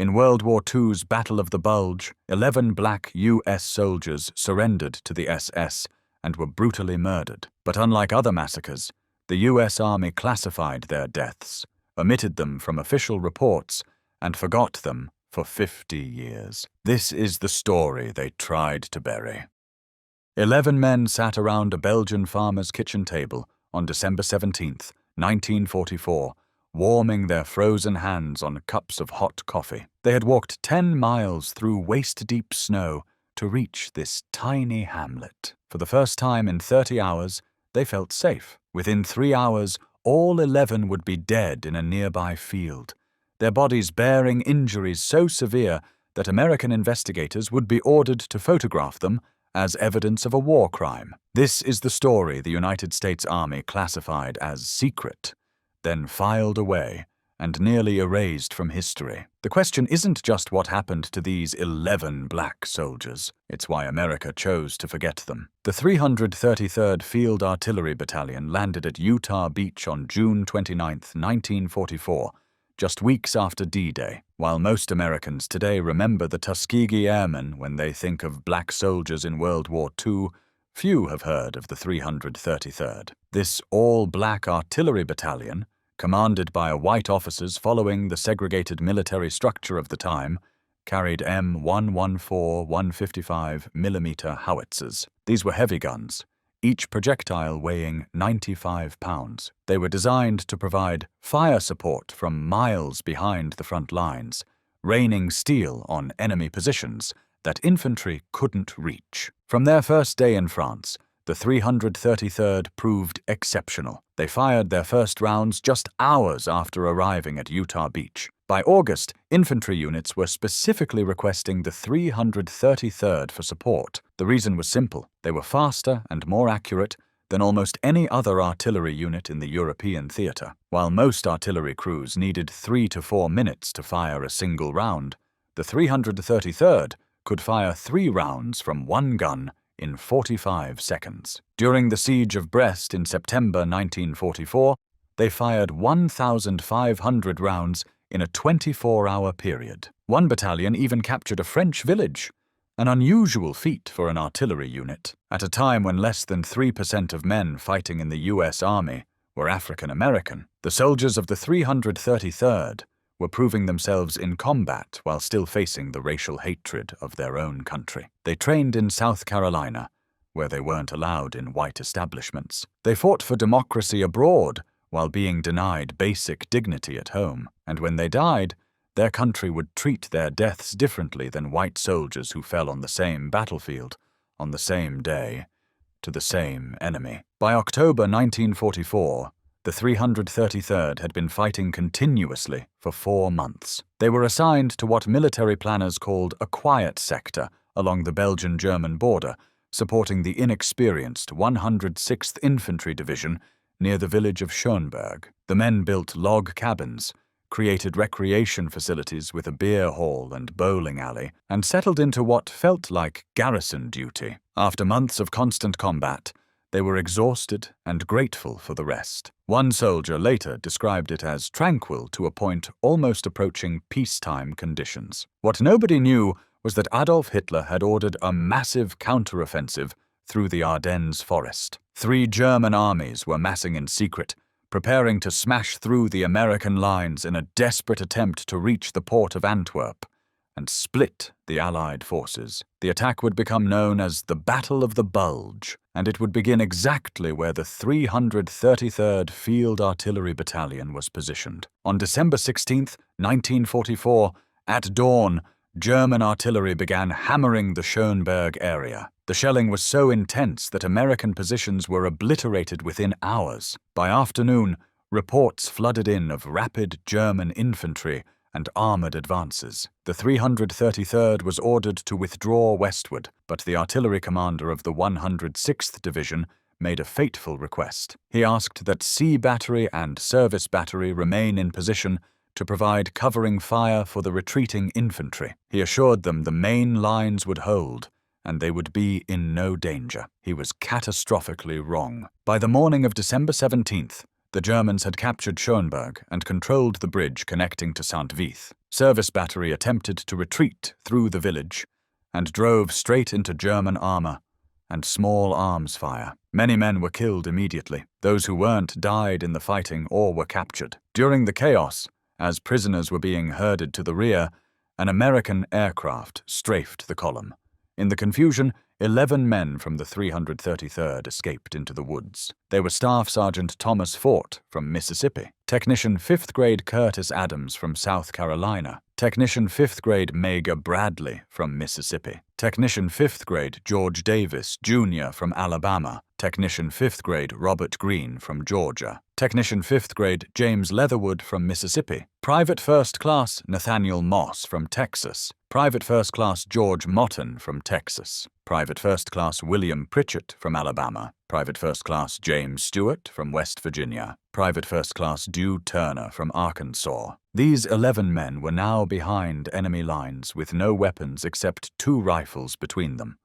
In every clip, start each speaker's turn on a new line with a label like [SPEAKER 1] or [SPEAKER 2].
[SPEAKER 1] In World War II's Battle of the Bulge, 11 black US soldiers surrendered to the SS and were brutally murdered. But unlike other massacres, the US Army classified their deaths, omitted them from official reports, and forgot them for 50 years. This is the story they tried to bury. 11 men sat around a Belgian farmer's kitchen table on December 17, 1944, warming their frozen hands on cups of hot coffee. They had walked 10 miles through waist-deep snow to reach this tiny hamlet. For the first time in 30 hours, they felt safe. Within 3 hours, all 11 would be dead in a nearby field, their bodies bearing injuries so severe that American investigators would be ordered to photograph them as evidence of a war crime. This is the story the United States Army classified as secret, then filed away and nearly erased from history. The question isn't just what happened to these 11 black soldiers, it's why America chose to forget them. The 333rd Field Artillery Battalion landed at Utah Beach on June 29, 1944, just weeks after D-Day. While most Americans today remember the Tuskegee Airmen when they think of black soldiers in World War II, few have heard of the 333rd. This all-black artillery battalion, commanded by white officers following the segregated military structure of the time, carried M114 155mm howitzers. These were heavy guns, each projectile weighing 95 pounds. They were designed to provide fire support from miles behind the front lines, raining steel on enemy positions that infantry couldn't reach. From their first day in France, the 333rd proved exceptional. They fired their first rounds just hours after arriving at Utah Beach. By August, infantry units were specifically requesting the 333rd for support. The reason was simple. They were faster and more accurate than almost any other artillery unit in the European theater. While most artillery crews needed 3 to 4 minutes to fire a single round, the 333rd could fire 3 rounds from one gun in 45 seconds. During the Siege of Brest in September 1944, they fired 1,500 rounds in a 24-hour period. One battalion even captured a French village, an unusual feat for an artillery unit. At a time when less than 3% of men fighting in the US Army were African American, the soldiers of the 333rd were proving themselves in combat while still facing the racial hatred of their own country. They trained in South Carolina, where they weren't allowed in white establishments. They fought for democracy abroad while being denied basic dignity at home. And when they died, their country would treat their deaths differently than white soldiers who fell on the same battlefield, on the same day, to the same enemy. By October 1944, the 333rd had been fighting continuously for 4 months. They were assigned to what military planners called a quiet sector along the Belgian-German border, supporting the inexperienced 106th Infantry Division near the village of Schönberg. The men built log cabins, created recreation facilities with a beer hall and bowling alley, and settled into what felt like garrison duty. After months of constant combat, they were exhausted and grateful for the rest. One soldier later described it as tranquil to a point almost approaching peacetime conditions. What nobody knew was that Adolf Hitler had ordered a massive counteroffensive through the Ardennes forest. 3 German armies were massing in secret, preparing to smash through the American lines in a desperate attempt to reach the port of Antwerp and split the Allied forces. The attack would become known as the Battle of the Bulge, and it would begin exactly where the 333rd Field Artillery Battalion was positioned. On December 16, 1944, at dawn, German artillery began hammering the Schönberg area. The shelling was so intense that American positions were obliterated within hours. By afternoon, reports flooded in of rapid German infantry and armored advances. The 333rd was ordered to withdraw westward, but the artillery commander of the 106th Division made a fateful request. He asked that C Battery and Service Battery remain in position to provide covering fire for the retreating infantry. He assured them the main lines would hold, and they would be in no danger. He was catastrophically wrong. By the morning of December 17th, the Germans had captured Schönberg and controlled the bridge connecting to St. Vith. Service battery attempted to retreat through the village and drove straight into German armor and small arms fire. Many men were killed immediately. Those who weren't died in the fighting or were captured. During the chaos, as prisoners were being herded to the rear, an American aircraft strafed the column. In the confusion, 11 men from the 333rd escaped into the woods. They were Staff Sergeant Thomas Fort from Mississippi, Technician 5th Grade Curtis Adams from South Carolina, Technician 5th Grade Major Bradley from Mississippi, Technician 5th Grade George Davis, Jr. from Alabama, Technician 5th Grade Robert Green from Georgia, Technician 5th Grade James Leatherwood from Mississippi, Private First Class Nathaniel Moss from Texas, Private First Class George Motton from Texas, Private First Class William Pritchett from Alabama, Private First Class James Stewart from West Virginia, Private First Class Dew Turner from Arkansas. These 11 men were now behind enemy lines with no weapons except 2 rifles between them,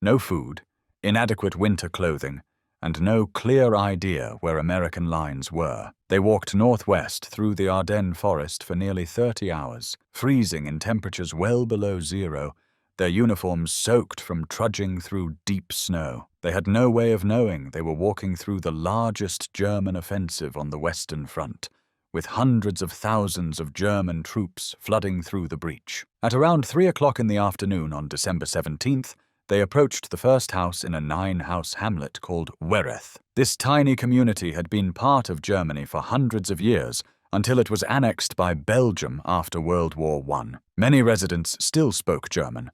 [SPEAKER 1] no food, inadequate winter clothing, and no clear idea where American lines were. They walked northwest through the Ardennes forest for nearly 30 hours, freezing in temperatures well below zero, their uniforms soaked from trudging through deep snow. They had no way of knowing they were walking through the largest German offensive on the Western Front, with hundreds of thousands of German troops flooding through the breach. At around 3 o'clock in the afternoon on December 17th, they approached the first house in a 9-house hamlet called Wereth. This tiny community had been part of Germany for hundreds of years until it was annexed by Belgium after World War I. Many residents still spoke German.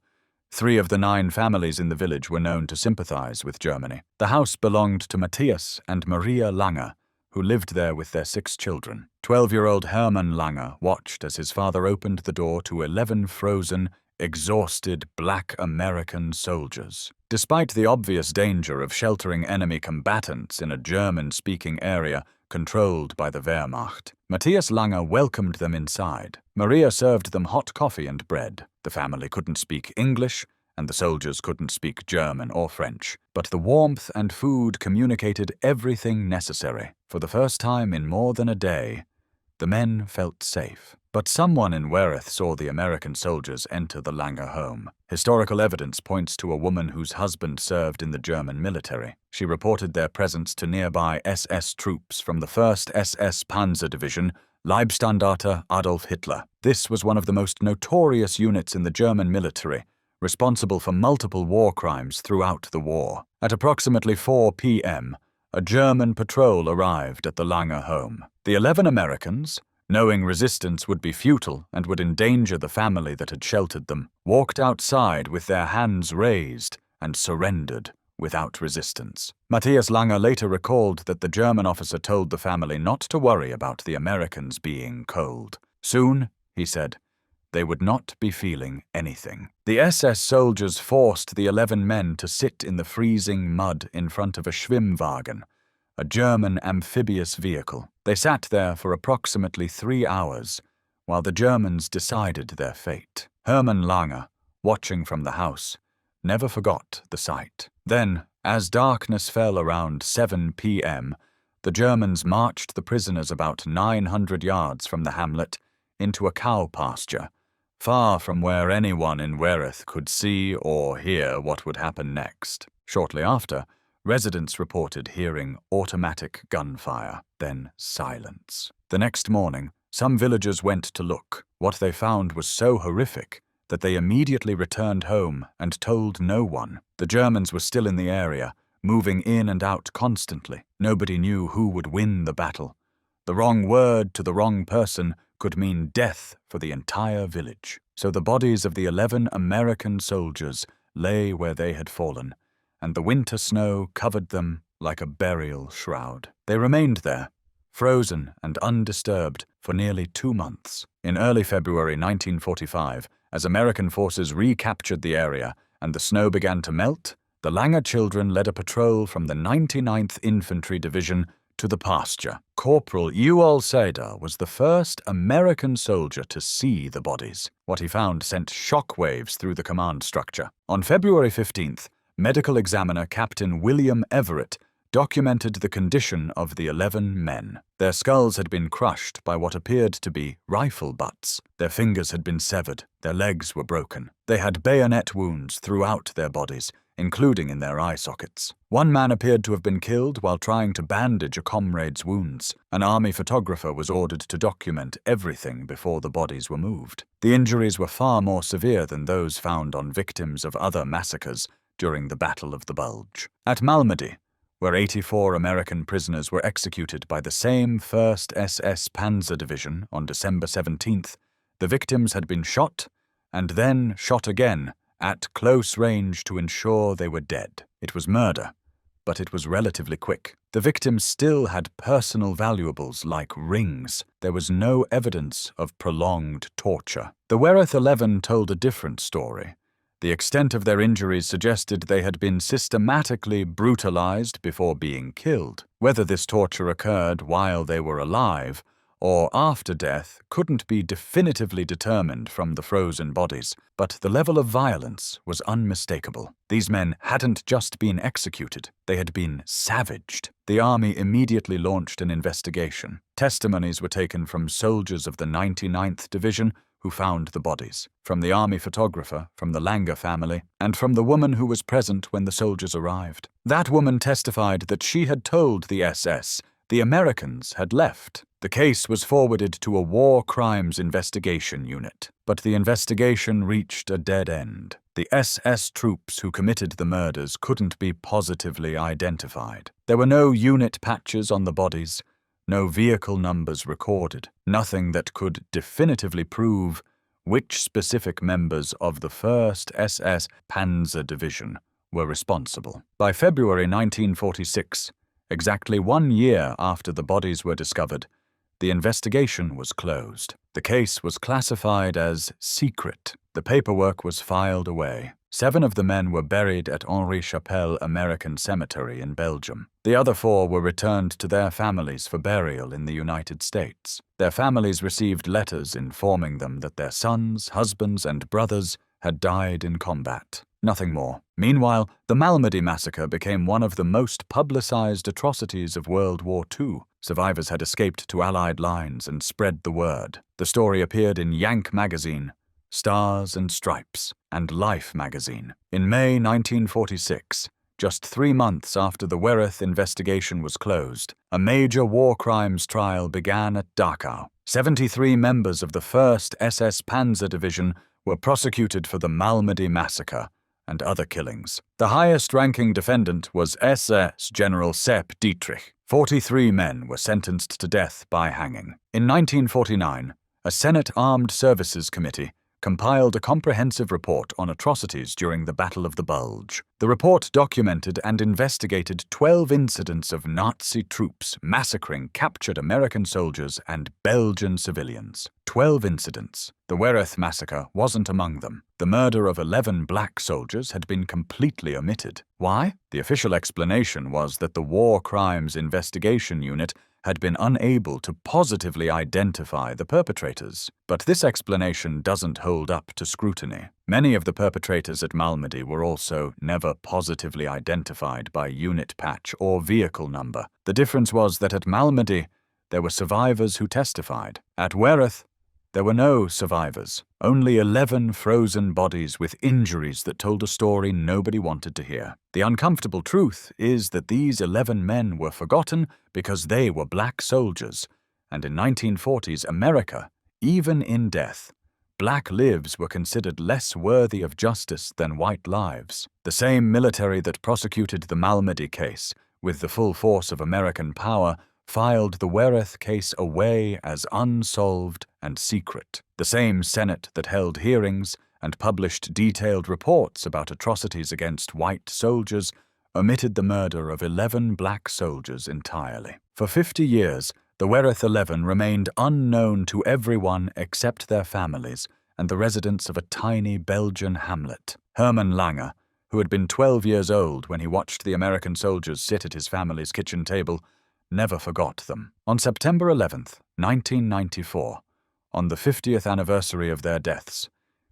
[SPEAKER 1] 3 of the 9 families in the village were known to sympathize with Germany. The house belonged to Matthias and Maria Lange, who lived there with their 6 children. 12-year-old Hermann Lange watched as his father opened the door to 11 frozen, exhausted Black American soldiers. Despite the obvious danger of sheltering enemy combatants in a German-speaking area controlled by the Wehrmacht, Matthias Lange welcomed them inside. Maria served them hot coffee and bread. The family couldn't speak English, and the soldiers couldn't speak German or French, but the warmth and food communicated everything necessary. For the first time in more than a day, the men felt safe. But someone in Wereth saw the American soldiers enter the Lange home. Historical evidence points to a woman whose husband served in the German military. She reported their presence to nearby SS troops from the 1st SS Panzer Division, Leibstandarte Adolf Hitler. This was one of the most notorious units in the German military, responsible for multiple war crimes throughout the war. At approximately 4 p.m., a German patrol arrived at the Lange home. The 11 Americans, knowing resistance would be futile and would endanger the family that had sheltered them, walked outside with their hands raised and surrendered without resistance. Matthias Lange later recalled that the German officer told the family not to worry about the Americans being cold. Soon, he said, they would not be feeling anything. The SS soldiers forced the 11 men to sit in the freezing mud in front of a Schwimmwagen, a German amphibious vehicle. They sat there for approximately 3 hours, while the Germans decided their fate. Hermann Lange, watching from the house, never forgot the sight. Then, as darkness fell around 7 p.m., the Germans marched the prisoners about 900 yards from the hamlet into a cow pasture, far from where anyone in Wereth could see or hear what would happen next. Shortly after, residents reported hearing automatic gunfire, then silence. The next morning, some villagers went to look. What they found was so horrific that they immediately returned home and told no one. The Germans were still in the area, moving in and out constantly. Nobody knew who would win the battle. The wrong word to the wrong person could mean death for the entire village. So the bodies of the 11 American soldiers lay where they had fallen, and the winter snow covered them like a burial shroud. They remained there, frozen and undisturbed, for nearly 2 months. In early February 1945, as American forces recaptured the area and the snow began to melt, the Lange children led a patrol from the 99th Infantry Division to the pasture. Corporal Ewald Seder was the first American soldier to see the bodies. What he found sent shockwaves through the command structure. On February 15th, medical examiner Captain William Everett documented the condition of the 11 men. Their skulls had been crushed by what appeared to be rifle butts. Their fingers had been severed. Their legs were broken. They had bayonet wounds throughout their bodies, including in their eye sockets. One man appeared to have been killed while trying to bandage a comrade's wounds. An army photographer was ordered to document everything before the bodies were moved. The injuries were far more severe than those found on victims of other massacres during the Battle of the Bulge. At Malmedy, where 84 American prisoners were executed by the same 1st SS Panzer Division on December 17th, the victims had been shot and then shot again at close range to ensure they were dead. It was murder, but it was relatively quick. The victims still had personal valuables like rings. There was no evidence of prolonged torture. The Wereth 11 told a different story. The extent of their injuries suggested they had been systematically brutalized before being killed. Whether this torture occurred while they were alive or after death couldn't be definitively determined from the frozen bodies, but the level of violence was unmistakable. These men hadn't just been executed, they had been savaged. The army immediately launched an investigation. Testimonies were taken from soldiers of the 99th Division who found the bodies, from the army photographer, from the Langer family, and from the woman who was present when the soldiers arrived. That woman testified that she had told the SS the Americans had left. The case was forwarded to a war crimes investigation unit, but the investigation reached a dead end. The SS troops who committed the murders couldn't be positively identified. There were no unit patches on the bodies, no vehicle numbers recorded, nothing that could definitively prove which specific members of the 1st SS Panzer Division were responsible. By February 1946, exactly 1 year after the bodies were discovered, the investigation was closed. The case was classified as secret. The paperwork was filed away. 7 of the men were buried at Henri Chapelle American Cemetery in Belgium. The other 4 were returned to their families for burial in the United States. Their families received letters informing them that their sons, husbands, and brothers had died in combat. Nothing more. Meanwhile, the Malmedy Massacre became one of the most publicized atrocities of World War II. Survivors had escaped to Allied lines and spread the word. The story appeared in Yank magazine, Stars and Stripes, and Life magazine. In May 1946, just 3 months after the Wereth investigation was closed, a major war crimes trial began at Dachau. 73 members of the 1st SS Panzer Division were prosecuted for the Malmedy Massacre and other killings. The highest-ranking defendant was SS General Sepp Dietrich. 43 men were sentenced to death by hanging. In 1949, a Senate Armed Services Committee compiled a comprehensive report on atrocities during the Battle of the Bulge. The report documented and investigated 12 incidents of Nazi troops massacring captured American soldiers and Belgian civilians. 12 incidents. The Wereth massacre wasn't among them. The murder of 11 black soldiers had been completely omitted. Why? The official explanation was that the War Crimes Investigation Unit had been unable to positively identify the perpetrators. But this explanation doesn't hold up to scrutiny. Many of the perpetrators at Malmedy were also never positively identified by unit patch or vehicle number. The difference was that at Malmedy, there were survivors who testified. At Wereth, there were no survivors, only 11 frozen bodies with injuries that told a story nobody wanted to hear. The uncomfortable truth is that these 11 men were forgotten because they were black soldiers, and in 1940s America, even in death, black lives were considered less worthy of justice than white lives. The same military that prosecuted the Malmedy case, with the full force of American power, filed the Wereth case away as unsolved and secret. The same Senate that held hearings and published detailed reports about atrocities against white soldiers omitted the murder of 11 black soldiers entirely. For 50 years, the Wereth 11 remained unknown to everyone except their families and the residents of a tiny Belgian hamlet. Herman Langer, who had been 12 years old when he watched the American soldiers sit at his family's kitchen table, never forgot them. On September 11th, 1994, on the 50th anniversary of their deaths,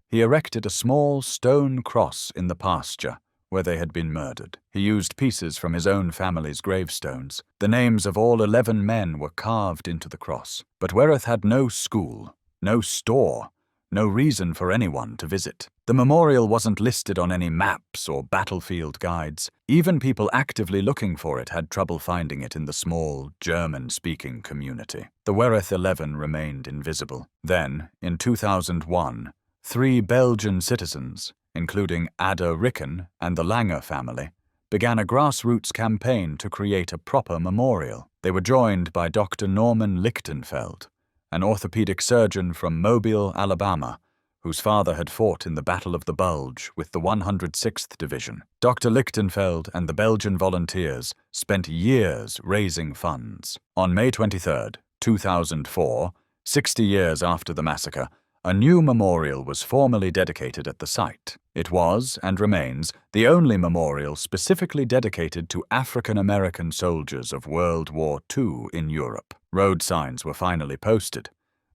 [SPEAKER 1] he erected a small stone cross in the pasture where they had been murdered. He used pieces from his own family's gravestones. The names of all 11 men were carved into the cross. But Wereth had no school, no store, no reason for anyone to visit. The memorial wasn't listed on any maps or battlefield guides. Even people actively looking for it had trouble finding it in the small, German-speaking community. The Wereth 11 remained invisible. Then, in 2001, 3 Belgian citizens, including Ada Ricken and the Langer family, began a grassroots campaign to create a proper memorial. They were joined by Dr. Norman Lichtenfeld, an orthopedic surgeon from Mobile, Alabama, whose father had fought in the Battle of the Bulge with the 106th Division. Dr. Lichtenfeld and the Belgian volunteers spent years raising funds. On May 23, 2004, 60 years after the massacre, a new memorial was formally dedicated at the site. It was, and remains, the only memorial specifically dedicated to African American soldiers of World War II in Europe. Road signs were finally posted.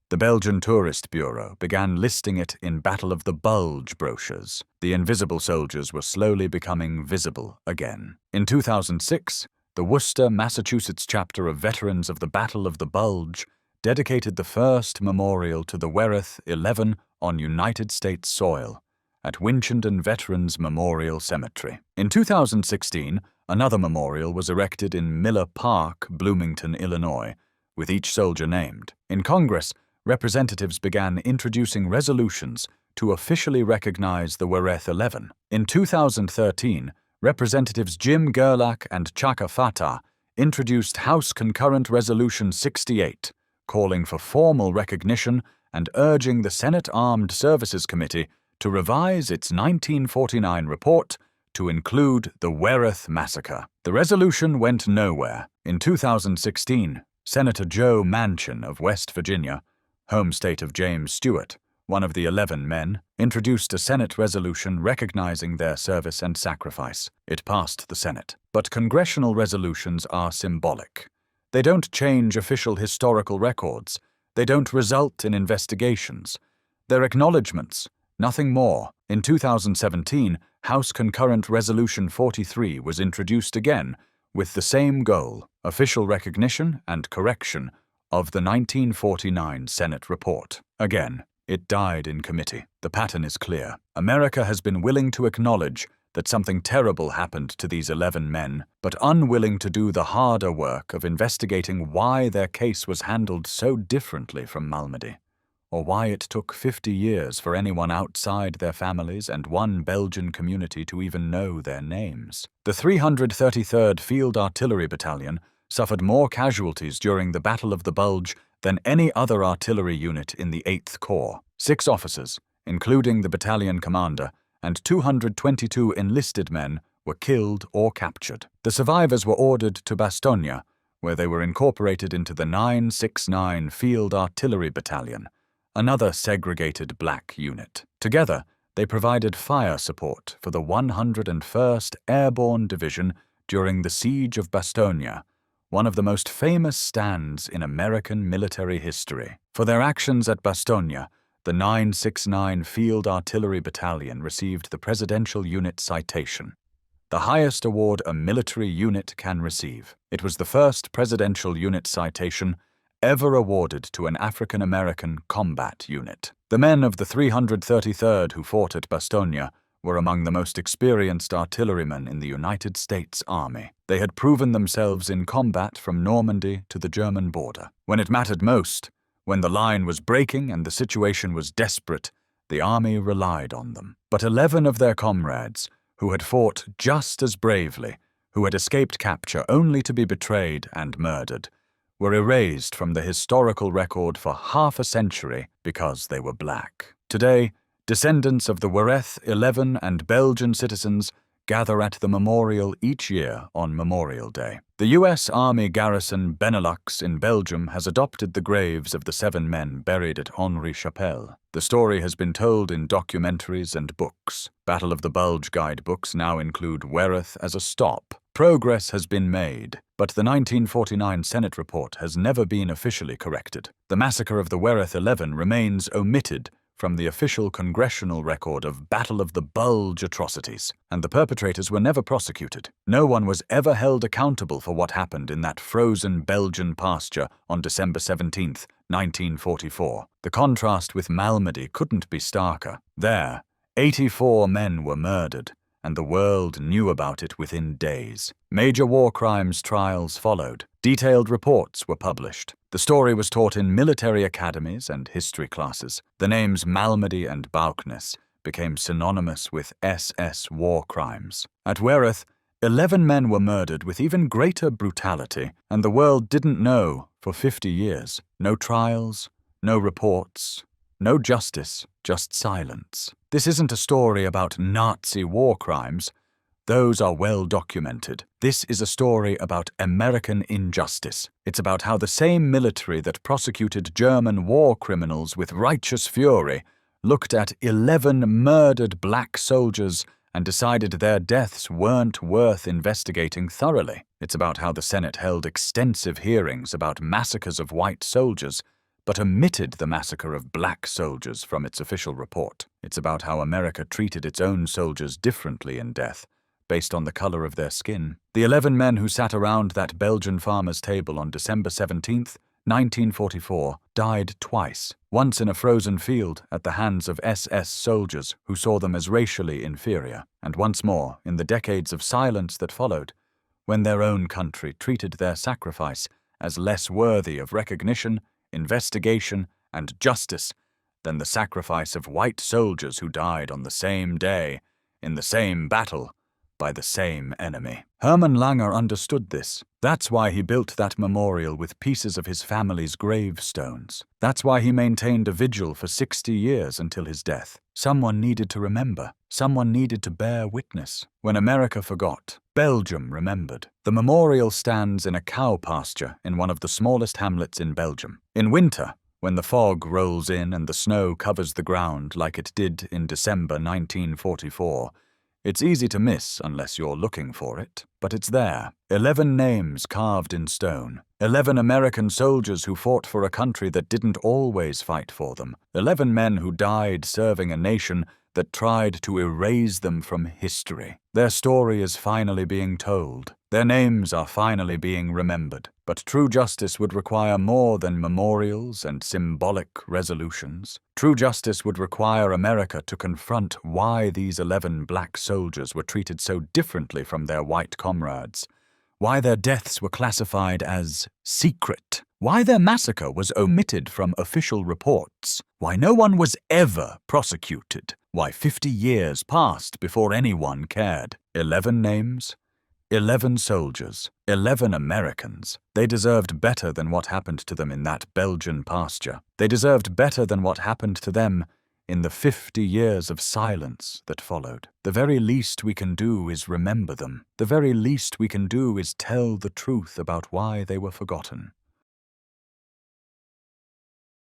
[SPEAKER 1] The Belgian Tourist Bureau began listing it in Battle of the Bulge brochures. The invisible soldiers were slowly becoming visible again. In 2006, the Worcester, Massachusetts chapter of Veterans of the Battle of the Bulge dedicated the first memorial to the Wereth 11 on United States soil at Winchendon Veterans Memorial Cemetery. In 2016, another memorial was erected in Miller Park, Bloomington, Illinois, with each soldier named. In Congress, representatives began introducing resolutions to officially recognize the Wereth 11. In 2013, Representatives Jim Gerlach and Chaka Fattah introduced House Concurrent Resolution 68, calling for formal recognition and urging the Senate Armed Services Committee to revise its 1949 report to include the Wereth Massacre. The resolution went nowhere. In 2016, Senator Joe Manchin of West Virginia, home state of James Stewart, one of the 11 men, introduced a Senate resolution recognizing their service and sacrifice. It passed the Senate. But congressional resolutions are symbolic. They don't change official historical records. They don't result in investigations. They're acknowledgments, nothing more. In 2017, House Concurrent Resolution 43 was introduced again with the same goal: official recognition and correction of the 1949 Senate report. Again, it died in committee. The pattern is clear. America has been willing to acknowledge that something terrible happened to these 11 men, but unwilling to do the harder work of investigating why their case was handled so differently from Malmedy, or why it took 50 years for anyone outside their families and one Belgian community to even know their names. The 333rd Field Artillery Battalion suffered more casualties during the Battle of the Bulge than any other artillery unit in the 8th Corps. 6 officers, including the battalion commander, and 222 enlisted men were killed or captured. The survivors were ordered to Bastogne, where they were incorporated into the 969 Field Artillery Battalion, another segregated black unit. Together, they provided fire support for the 101st Airborne Division during the Siege of Bastogne, one of the most famous stands in American military history. For their actions at Bastogne, the 969 Field Artillery Battalion received the Presidential Unit Citation, the highest award a military unit can receive. It was the first Presidential Unit Citation ever awarded to an African-American combat unit. The men of the 333rd who fought at Bastogne were among the most experienced artillerymen in the United States Army. They had proven themselves in combat from Normandy to the German border. When it mattered most, when the line was breaking and the situation was desperate, the army relied on them. But 11 of their comrades, who had fought just as bravely, who had escaped capture only to be betrayed and murdered, were erased from the historical record for half a century because they were black. Today, descendants of the Wereth 11 and Belgian citizens gather at the memorial each year on Memorial Day. The U.S. Army garrison Benelux in Belgium has adopted the graves of the 7 men buried at Henri Chapelle. The story has been told in documentaries and books. Battle of the Bulge guidebooks now include Wereth as a stop. Progress has been made, but the 1949 Senate report has never been officially corrected. The massacre of the Wereth 11 remains omitted from the official congressional record of Battle of the Bulge atrocities, and the perpetrators were never prosecuted. No one was ever held accountable for what happened in that frozen Belgian pasture on December 17, 1944. The contrast with Malmedy couldn't be starker. There, 84 men were murdered, and the world knew about it within days. Major war crimes trials followed. Detailed reports were published. The story was taught in military academies and history classes. The names Malmedy and Baucknes became synonymous with SS war crimes. At Wereth, 11 men were murdered with even greater brutality, and the world didn't know for 50 years. No trials, no reports, no justice, just silence. This isn't a story about Nazi war crimes. Those are well documented. This is a story about American injustice. It's about how the same military that prosecuted German war criminals with righteous fury looked at 11 murdered black soldiers and decided their deaths weren't worth investigating thoroughly. It's about how the Senate held extensive hearings about massacres of white soldiers, but omitted the massacre of black soldiers from its official report. It's about how America treated its own soldiers differently in death, based on the color of their skin. The 11 men who sat around that Belgian farmer's table on December 17, 1944, died twice. Once in a frozen field at the hands of SS soldiers who saw them as racially inferior, and once more in the decades of silence that followed, when their own country treated their sacrifice as less worthy of recognition, investigation, and justice than the sacrifice of white soldiers who died on the same day, in the same battle, by the same enemy. Hermann Langer understood this. That's why he built that memorial with pieces of his family's gravestones. That's why he maintained a vigil for 60 years until his death. Someone needed to remember. Someone needed to bear witness. When America forgot, Belgium remembered. The memorial stands in a cow pasture in one of the smallest hamlets in Belgium. In winter, when the fog rolls in and the snow covers the ground like it did in December 1944, it's easy to miss unless you're looking for it, but it's there. 11 names carved in stone. 11 American soldiers who fought for a country that didn't always fight for them. 11 men who died serving a nation that tried to erase them from history. Their story is finally being told. Their names are finally being remembered. But true justice would require more than memorials and symbolic resolutions. True justice would require America to confront why these 11 black soldiers were treated so differently from their white comrades. Why their deaths were classified as secret. Why their massacre was omitted from official reports. Why no one was ever prosecuted. Why 50 years passed before anyone cared. 11 names, 11 soldiers, 11 Americans. They deserved better than what happened to them in that Belgian pasture. They deserved better than what happened to them in the 50 years of silence that followed. The very least we can do is remember them. The very least we can do is tell the truth about why they were forgotten.